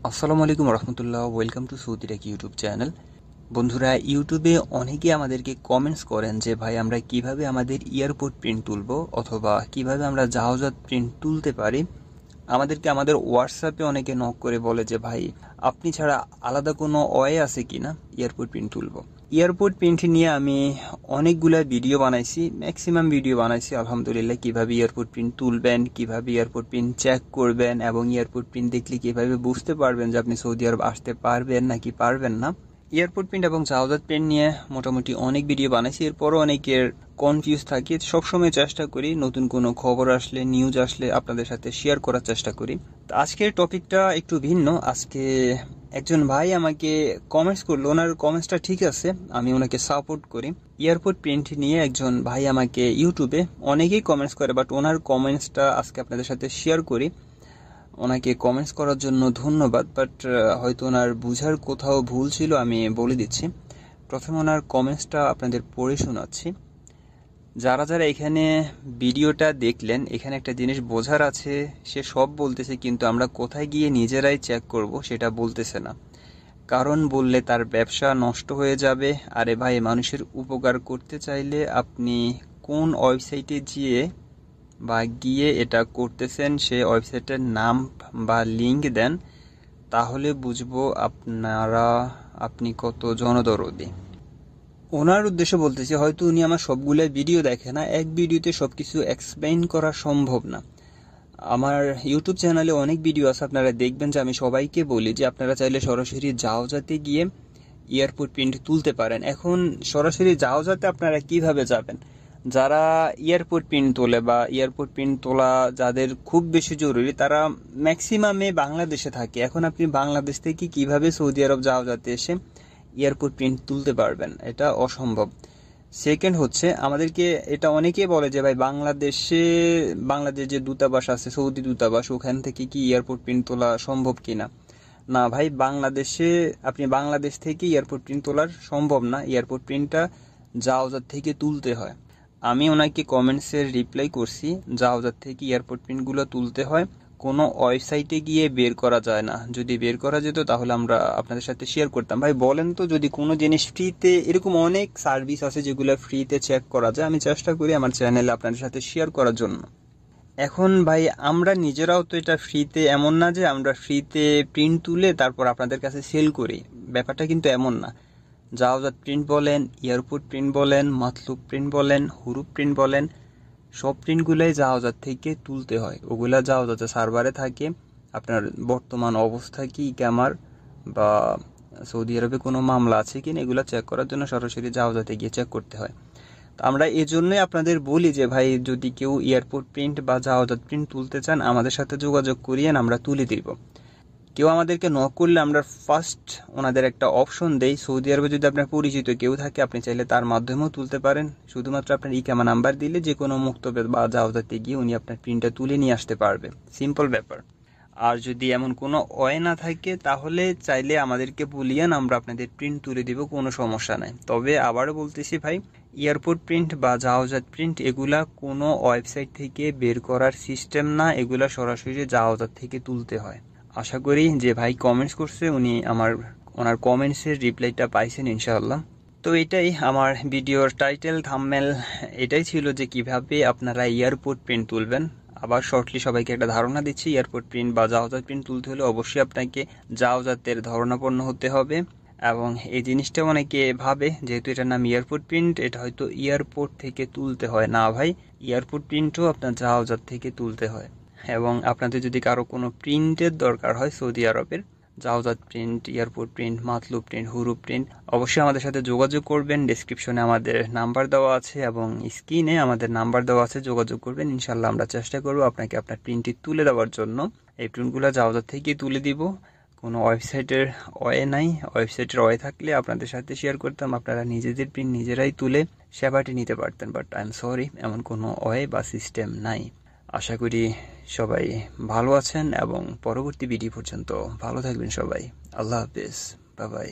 আসসালামু আলাইকুম রহমতুল্লাহ। Welcome to Saudi tech YouTube channel. বন্ধুরা, ইউটিউবে অনেকে আমাদেরকে কমেন্টস করেন যে ভাই আমরা কিভাবে আমাদের এয়ারপোর্ট প্রিন্ট তুলব অথবা কিভাবে আমরা জাহাজাত প্রিন্ট তুলতে পারি। আমাদেরকে আমাদের হোয়াটসঅ্যাপে অনেকে নক করে বলে যে ভাই আপনি ছাড়া আলাদা কোনো ওয়ে আছে কিনা এয়ারপোর্ট প্রিন্ট তুলব। এয়ারপোর্ট প্রিন্ট নিয়ে আমি অনেকগুলা ভিডিও বানাইছি, ম্যাক্সিমাম ভিডিও বানাইছি আলহামদুলিল্লাহ। কিভাবে এয়ারপোর্ট প্রিন্ট তুলবেন, কিভাবে এয়ারপোর্ট প্রিন্ট চেক করবেন এবং এয়ারপোর্ট প্রিন্ট দেখলে কিভাবে বুঝতে পারবেন যে আপনি সৌদি আরব আসতে পারবেন নাকি পারবেন না। এয়ারপোর্ট প্রিন্ট এবং জাহাজাত প্রিন্ট নিয়ে মোটামুটি অনেক ভিডিও বানাইছি। এরপরও অনেকের কনফিউজ থাকি, সবসময় চেষ্টা করি নতুন কোনো খবর আসলে, নিউজ আসলে আপনাদের সাথে শেয়ার করার চেষ্টা করি। তো আজকের টপিকটা একটু ভিন্ন। আজকে একজন ভাই আমাকে কমেন্টস করলো, ওনার কমেন্টসটা ঠিক আছে, আমি ওনাকে সাপোর্ট করি। এয়ারপোর্ট প্রিন্ট নিয়ে একজন ভাই আমাকে ইউটিউবে অনেকেই কমেন্টস করে, বাট ওনার কমেন্টসটা আজকে আপনাদের সাথে শেয়ার করি। ওনাকে কমেন্টস করার জন্য ধন্যবাদ, বাট হয়তো ওনার বুঝার কোথাও ভুল ছিল, আমি বলে দিচ্ছি। প্রথমে ওনার কমেন্টসটা আপনাদের পড়ে শোনাচ্ছি। যারা যারা এখানে ভিডিওটা দেখলেন, এখানে একটা জিনিস বোঝার আছে, সে সব বলতেছে কিন্তু আমরা কোথায় গিয়ে নিজেরাই চেক করব সেটা বলতেছে না। কারণ বললে তার ব্যবসা নষ্ট হয়ে যাবে। আরে ভাই, মানুষের উপকার করতে চাইলে আপনি কোন ওয়েবসাইটে গিয়ে এটা করতেছেন সে ওয়েবসাইটের নাম বা লিঙ্ক দেন, তাহলে বুঝবো আপনি কত জনদরদি। ওনার উদ্দেশ্যে বলতেছি, হয়তো উনি আমার সবগুলো ভিডিও দেখে না, এক ভিডিওতে সবকিছু এক্সপ্লেইন করা সম্ভব না। আমার ইউটিউব চ্যানেলে অনেক ভিডিও আছে, আপনারা দেখবেন যে আমি সবাইকে বলি যে আপনারা চাইলে সরাসরি জাহাজে গিয়ে এয়ারপোর্ট প্রিন্ট তুলতে পারেন। এখন সরাসরি জাহাজে আপনারা কিভাবে যাবেন? যারা এয়ারপোর্ট প্রিন্ট তোলে বা এয়ারপোর্ট প্রিন্ট তোলা যাদের খুব বেশি জরুরি, তারা ম্যাক্সিমামে বাংলাদেশে থাকে। এখন আপনি বাংলাদেশ থেকে কিভাবে সৌদি আরব জাহাজে এসে এয়ারপোর্ট প্রিন্ট তুলতে পারবেন? এটা অসম্ভব। সেকেন্ড হচ্ছে, আমাদেরকে এটা অনেকে বলে যে ভাই বাংলাদেশ যে দূতাবাস আছে, সৌদি দূতাবাস, ওখান থেকে কি এয়ারপোর্ট প্রিন্ট তোলা সম্ভব কিনা। না ভাই, আপনি বাংলাদেশ থেকে এয়ারপোর্ট প্রিন্ট তোলার সম্ভব না। এয়ারপোর্ট প্রিন্টটা জাহাজ থেকে তুলতে হয়। আমি ওনাকে কমেন্টসের রিপ্লাই করছি, জাহাজ থেকে এয়ারপোর্ট প্রিন্টগুলো তুলতে হয়, কোনো ওয়েবসাইটে গিয়ে বের করা যায় না। যদি বের করা যেত তাহলে আমরা আপনাদের সাথে শেয়ার করতাম। ভাই বলেন তো, যদি কোনো জিনিস ফ্রিতে, এরকম অনেক সার্ভিস আছে যেগুলো ফ্রিতে চেক করা যায়, আমি চেষ্টা করি আমার চ্যানেলে আপনাদের সাথে শেয়ার করার জন্য। এখন ভাই আমরা নিজেরাও তো এটা ফ্রিতে, এমন না যে আমরা ফ্রিতে প্রিন্ট তুলে তারপর আপনাদের কাছে সেল করি, ব্যাপারটা কিন্তু এমন না। জাহাজাত প্রিন্ট বলেন, এয়ারপোর্ট প্রিন্ট বলেন, মাতলুব প্রিন্ট বলেন, হুরুপ প্রিন্ট বলেন, সব প্রিন্টগুলাই জাহাজাত থেকে তুলতে হয়। ওগুলা জাহাজাতে সার্ভারে থাকে। আপনার বর্তমান অবস্থা কি, ক্যামার বা সৌদি আরবে কোনো মামলা আছে কিনা, এগুলো চেক করার জন্য সরাসরি জাহাজাতে গিয়ে চেক করতে হয়। আমরা এজন্যই আপনাদের বলি যে ভাই যদি কেউ এয়ারপোর্ট প্রিন্ট বা জাহাজাত প্রিন্ট তুলতে চান আমাদের সাথে যোগাযোগ করিয়েন, আমরা তুলে দিব। কেউ আমাদেরকে নক করলে আমরা ফার্স্ট ওনাদের একটা অপশন দেই। সৌদি আরবে যদি আপনার পরিচিত কেউ থাকে, আপনি চাইলে তার মাধ্যমেও তুলতে পারেন। শুধুমাত্র আপনার ইকামা নাম্বার দিলে যে কোনো মুক্তবে বা জাহাজাতে গিয়ে উনি আপনার প্রিন্টটা তুলে নিয়ে আসতে পারবে। সিম্পল ব্যাপার। আর যদি এমন কোনো ওয়ে না থাকে তাহলে চাইলে আমাদেরকে বলিয়েন, আমরা আপনাদের প্রিন্ট তুলে দিব, কোনো সমস্যা নাই। তবে আবারও বলতেছি ভাই, এয়ারপোর্ট প্রিন্ট বা জাহাজাত প্রিন্ট এগুলা কোনো ওয়েবসাইট থেকে বের করার সিস্টেম না, এগুলা সরাসরি জাহাজাত থেকে তুলতে হয়। আশা করি যে ভাই কমেন্টস করছে উনি ওনার কমেন্টসের রিপ্লাইটা পাইছেন ইনশাআল্লাহ। তো এটাই আমার ভিডিওর টাইটেল, থাম্বনেল এটাই ছিল যে কিভাবে আপনারা এয়ারপোর্ট প্রিন্ট তুলবেন। আবার শর্টলি সবাইকে একটা ধারণা দিচ্ছি, এয়ারপোর্ট প্রিন্ট বা জাহাজাত প্রিন্ট তুলতে হলে অবশ্যই আপনাকে জাহাজাতের ধারণাপন্ন হতে হবে। এবং এই জিনিসটা অনেকে ভাবে যেহেতু এটার নাম এয়ারপোর্ট প্রিন্ট, এটা হয়তো এয়ারপোর্ট থেকে তুলতে হয়। না ভাই, এয়ারপোর্ট প্রিন্টও আপনার জাহাজাত থেকে তুলতে হয়। এবং আপনাদের যদি কারো কোনো প্রিন্টের দরকার হয় সৌদি আরবের, জাহাজাত প্রিন্ট, এয়ারপোর্ট প্রিন্ট, মাতলুব প্রিন্ট, হুরুপ প্রিন্ট, অবশ্যই আমাদের সাথে যোগাযোগ করবেন। ডেসক্রিপশনে আমাদের নাম্বার দেওয়া আছে এবং স্ক্রিনে আমাদের নাম্বার দেওয়া আছে, যোগাযোগ করবেন। ইনশাল্লাহ আমরা চেষ্টা করব আপনাকে আপনার প্রিন্টটি তুলে দেওয়ার জন্য। এই প্রিন্টগুলো জাহাজাত থেকেই তুলে দিব, কোনো ওয়েবসাইটের ওয়ে নাই। ওয়েবসাইটের ওয়ে থাকলে আপনাদের সাথে শেয়ার করতাম, আপনারা নিজেদের প্রিন্ট নিজেরাই তুলে সেবাটি নিতে পারতেন। বাট আই এম সরি, এমন কোনো ওয়ে বা সিস্টেম নাই। আশা করি সবাই ভালো আছেন এবং পরবর্তী ভিডিও পর্যন্ত ভালো থাকবেন সবাই। আল্লাহ হাফেজ, বাই বাই।